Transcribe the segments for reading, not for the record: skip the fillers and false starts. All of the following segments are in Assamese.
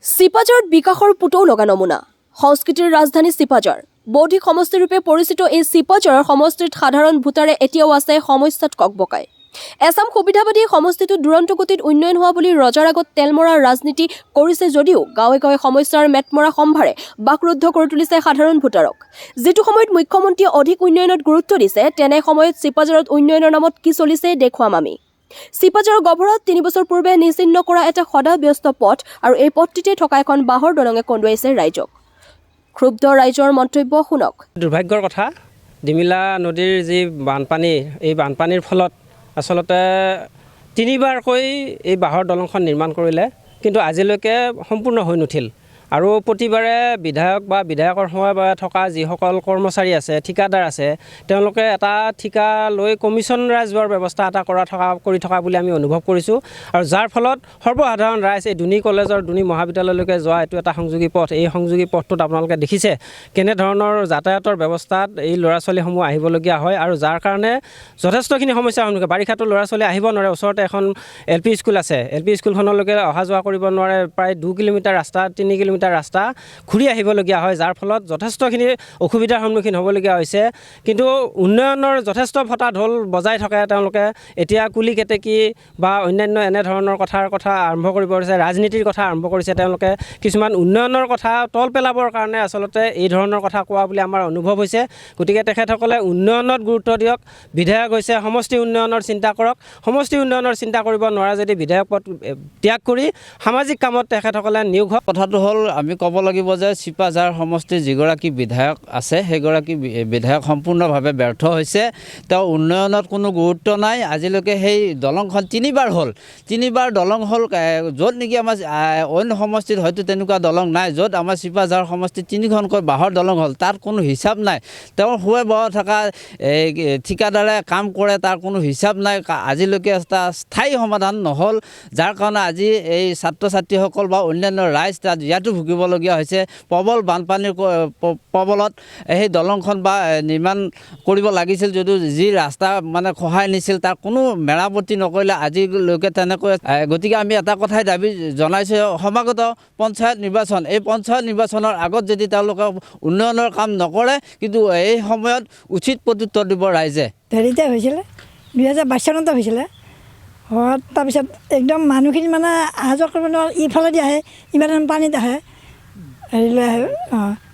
চিপাঝাৰত বিকাশৰ পুতৌ লগা নমুনা সংস্কৃতিৰ ৰাজধানী চিপাঝাৰ বৌদ্ধিক সমষ্টিৰূপে পৰিচিত এই চিপাঝাৰৰ সমষ্টিত সাধাৰণ ভোটাৰে এতিয়াও আছে সমস্যাত ককবকাই এছাম সুবিধাবাদী সমষ্টিটো দুৰন্ত গতিত উন্নয়ন হোৱা বুলি ৰজাৰ আগত তেলমৰা ৰাজনীতি কৰিছে যদিও গাঁৱে গাঁৱে সমস্যাৰ মেটমৰা সম্ভাৰে বাকৰুদ্ধ কৰি তুলিছে সাধাৰণ ভোটাৰক যেটো সময়ত মুখ্যমন্ত্ৰীয়ে অধিক উন্নয়নত গুৰুত্ব দিছে তেনে সময়ত চিপাঝাৰত উন্নয়নৰ নামত কি চলিছে দেখুৱাম আমি চিপাঝাৰৰ গভৰত ৩ বছৰ পূৰ্বে নিচিন্ন কৰা এটা সদাব্যস্ত পথ আৰু এই পথটিতে থকা এখন বাহৰ দলঙে কন্দুৱাইছে ৰাইজক ক্ষুব্ধ ৰাইজৰ মন্তব্য শুনক দুৰ্ভাগ্যৰ কথা ডিমিলা নদীৰ যি বানপানী এই বানপানীৰ ফলত আসলতে তিনিবাৰকৈ এই বাহৰ দলংখন নিৰ্মাণ কৰিলে কিন্তু আজিলৈকে সম্পূৰ্ণ হৈ নুঠিল আৰু প্ৰতিবাৰে বিধায়ক বা বিধায়কৰ সময় থকা যিসকল কৰ্মচাৰী আছে ঠিকাদাৰ আছে তেওঁলোকে এটা ঠিকা লৈ কমিছন ৰাইজ যোৱাৰ ব্যৱস্থা এটা কৰি থকা বুলি আমি অনুভৱ কৰিছোঁ আৰু যাৰ ফলত সৰ্বসাধাৰণ ৰাইজ এই দুনি কলেজৰ দুনি মহাবিদ্যালয়লৈকে যোৱা এইটো এটা সংযোগী পথ এই সংযোগী পথটোত আপোনালোকে দেখিছে কেনেধৰণৰ যাতায়াতৰ ব্যৱস্থাত এই ল'ৰা ছোৱালীসমূহ আহিবলগীয়া হয় আৰু যাৰ কাৰণে যথেষ্টখিনি সমস্যাৰ সন্মুখীন বাৰিষাতো ল'ৰা ছোৱালী আহিব নোৱাৰে ওচৰতে এখন এল পি স্কুল আছে এল পি স্কুলখনলৈকে অহা যোৱা কৰিব নোৱাৰে প্ৰায় 2 কিলোমিটাৰ ৰাস্তা 3 কিলোমিটাৰ ৰাস্তা ঘূৰি আহিবলগীয়া হয় যাৰ ফলত যথেষ্টখিনি অসুবিধাৰ সন্মুখীন হ'বলগীয়া হৈছে কিন্তু উন্নয়নৰ যথেষ্ট ভটা ঢোল বজাই থাকে তেওঁলোকে এতিয়া কুলি কেতেকী বা অন্যান্য এনেধৰণৰ কথা আৰম্ভ কৰিব কৰিছে ৰাজনীতিৰ কথা আৰম্ভ কৰিছে তেওঁলোকে কিছুমান উন্নয়নৰ কথা তল পেলাবৰ কাৰণে আচলতে এই ধৰণৰ কথা কোৱা বুলি আমাৰ অনুভৱ হৈছে গতিকে তেখেতসকলে উন্নয়নত গুৰুত্ব দিয়ক বিধায়ক হৈছে সমষ্টি উন্নয়নৰ চিন্তা কৰক সমষ্টি উন্নয়নৰ চিন্তা কৰিব নোৱাৰে যদি বিধায়ক পদ ত্যাগ কৰি সামাজিক কামত তেখেতসকলে নিয়োগ হয় কথাটো হ'ল আমি ক'ব লাগিব যে চিপাঝাৰ সমষ্টিৰ যিগৰাকী বিধায়ক আছে সেইগৰাকী বিধায়ক সম্পূৰ্ণভাৱে ব্যৰ্থ হৈছে তেওঁ উন্নয়নত কোনো গুৰুত্ব নাই আজিলৈকে সেই দলংখন তিনিবাৰ দলং হ'ল য'ত নেকি আমাৰ অন্য সমষ্টিত হয়তো তেনেকুৱা দলং নাই য'ত আমাৰ চিপাঝাৰ সমষ্টিত 3খনকৈ বাহৰ দলং হ'ল তাত কোনো হিচাপ নাই তেওঁৰ শুৱে বহ থকা ঠিকাদাৰে কাম কৰে তাৰ কোনো হিচাপ নাই আজিলৈকে এটা স্থায়ী সমাধান নহ'ল যাৰ কাৰণে আজি এই ছাত্ৰ ছাত্ৰীসকল বা অন্যান্য ৰাইজ তাত ইয়াতো ভুগিবলগীয়া হৈছে প্ৰবল বানপানীৰ প্ৰবলত সেই দলংখন বা নিৰ্মাণ কৰিব লাগিছিল যদিও যি ৰাস্তা মানে খহাই নিছিল তাৰ কোনো মেৰামতি নকৰিলে আজিলৈকে তেনেকৈ গতিকে আমি এটা কথাই দাবী জনাইছোঁ সমাগত পঞ্চায়ত নিৰ্বাচন এই পঞ্চায়ত নিৰ্বাচনৰ আগত যদি তেওঁলোকে উন্নয়নৰ কাম নকৰে কিন্তু এই সময়ত উচিত প্ৰত্যুত্তৰ দিব ৰাইজে হেৰিতে হৈছিলে 2022 চনতে হৈছিলে হোৱাত তাৰপিছত একদম মানুহখিনি মানে অহা যোৱা কৰিব নোৱাৰে ইফালেদি আহে ইমান পানীত আহে হেৰিলৈ আহে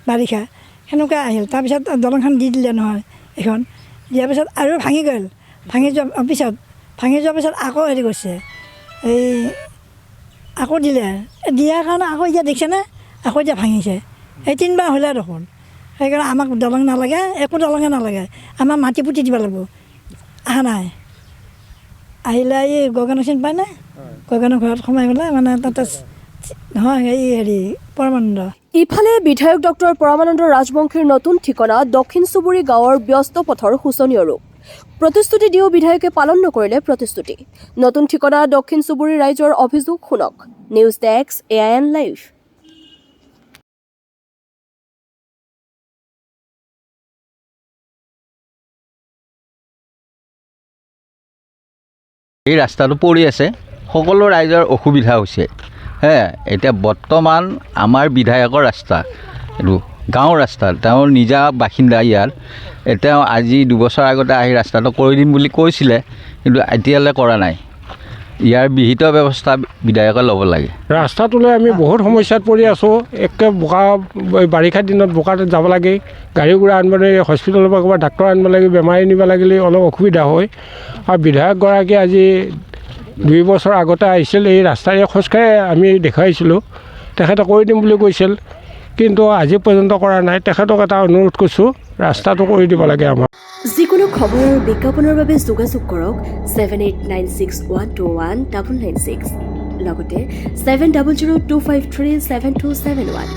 বাৰিষা সেনেকুৱা আহিল তাৰপিছত দলংখন দি দিলে নহয় এখন দিয়াৰ পিছত আৰু ভাঙি গ'ল ভাঙি যোৱাৰ পিছত আকৌ হেৰি কৰিছে এই আকৌ দিলে দিয়াৰ কাৰণে আকৌ এতিয়া দেখিছেনে আকৌ এতিয়া ভাঙিছে এই 3বাৰ হ'লে দেখোন সেইকাৰণে আমাক দলং নালাগে একো দলঙে নালাগে আমাৰ মাটি পুতি দিব লাগিব অহা নাই আহিলে এই গগনক চিনি পায় নে গগনৰ ঘৰত সোমাই গ'লে মানে তাতে নহয় এই হেৰি পৰমানন্দ ইফালে বিধায়ক ডক্টৰ পৰমানন্দ ৰাজবংশীৰ নতুন ঠিকনা দক্ষিণ চুবুৰী গাঁৱৰ ব্যস্ত পথৰ শোচনীয় ৰূপ প্ৰতিশ্ৰুতি দিও বিধায়কে পালন নকৰিলে প্ৰতিশ্ৰুতি নতুন ঠিকনা দক্ষিণ চুবুৰী ৰাইজৰ অভিযোগ শুনক নিউজ ডেস্ক AIN লাইভ এই ৰাস্তাটো পৰি আছে সকলো ৰাইজৰ অসুবিধা হৈছে এতিয়া বৰ্তমান আমাৰ বিধায়কৰ ৰাস্তা এইটো গাঁৱৰ ৰাস্তা তেওঁৰ নিজা বাসিন্দা ইয়াৰ তেওঁ আজি 2 বছৰ আগতে আহি ৰাস্তাটো কৰি দিম বুলি কৈছিলে কিন্তু এতিয়ালৈ কৰা নাই ইয়াৰ বিহিত ব্যৱস্থা বিধায়কে ল'ব লাগে ৰাস্তাটোলৈ আমি বহুত সমস্যাত পৰি আছোঁ একে বোকা বাৰিষাৰ দিনত বোকাত যাব লাগে গাড়ী ঘোঁৰা আনিব লাগে হস্পিটেলৰ পৰা ক'ৰবাত ডাক্তৰ আনিব লাগে বেমাৰী নিব লাগিলে অলপ অসুবিধা হয় আৰু বিধায়কগৰাকী আজি 2 বছৰ আগতে আহিছিল এই ৰাস্তাৰে খোজকাঢ়ি আমি দেখুৱাইছিলোঁ তেখেতে কৰি দিম বুলি কৈছিল কিন্তু আজি পৰ্যন্ত কৰা নাই তেখেতক এটা অনুৰোধ কৰিছোঁ ৰাস্তাটো কৰি দিব লাগে আমাৰ যিকোনো খবৰ আৰু বিজ্ঞাপনৰ বাবে যোগাযোগ কৰক 7896121996 লগতে 7002537271